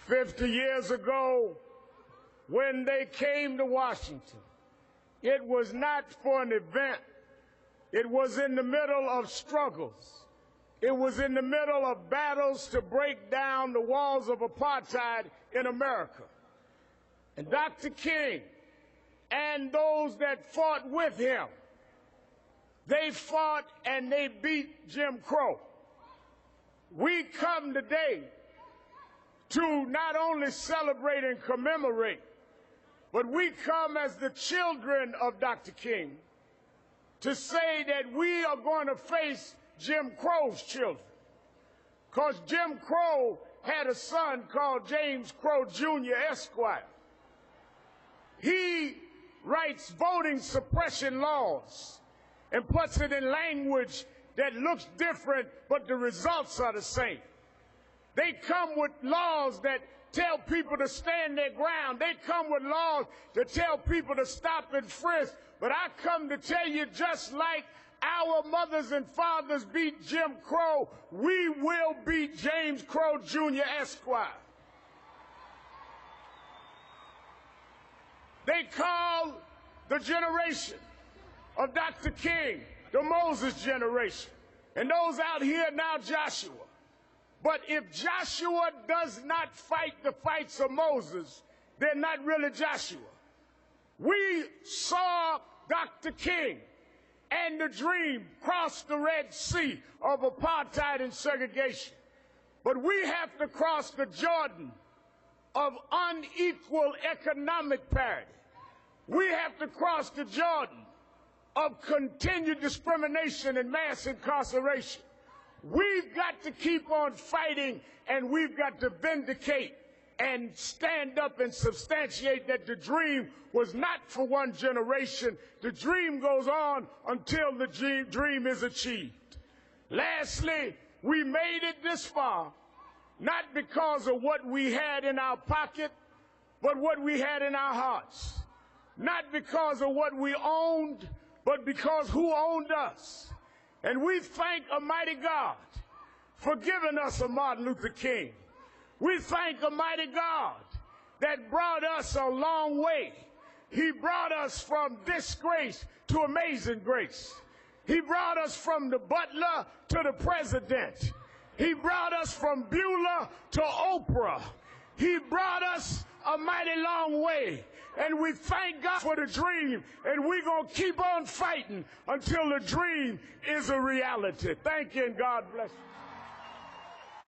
50 years ago, when they came to Washington, it was not for an event. It was in the middle of struggles. It was in the middle of battles to break down the walls of apartheid in America. And Dr. King and those that fought with him, they fought and they beat Jim Crow. We come today to not only celebrate and commemorate, but we come as the children of Dr. King to say that we are going to face Jim Crow's children. Because Jim Crow had a son called James Crow Jr., Esquire. He writes voting suppression laws and puts it in language that looks different, but the results are the same. They come with laws that tell people to stand their ground. They come with laws that tell people to stop and frisk. But I come to tell you, just like our mothers and fathers beat Jim Crow, we will beat James Crow Jr. Esquire. They call the generation of Dr. King the Moses generation. And those out here now, Joshua. But if Joshua does not fight the fights of Moses, they're not really Joshua. We saw Dr. King and the dream cross the Red Sea of apartheid and segregation. But we have to cross the Jordan of unequal economic parity. We have to cross the Jordan of continued discrimination and mass incarceration. We've got to keep on fighting, and we've got to vindicate and stand up and substantiate that the dream was not for one generation. The dream goes on until the dream is achieved. Lastly, we made it this far, not because of what we had in our pocket, but what we had in our hearts. Not because of what we owned, but because who owned us. And we thank Almighty God for giving us a Martin Luther King. We thank Almighty God that brought us a long way. He brought us from disgrace to amazing grace. He brought us from the butler to the president. He brought us from Beulah to Oprah. He brought us a mighty long way. And we thank God for the dream, and we're going to keep on fighting until the dream is a reality. Thank you, and God bless you.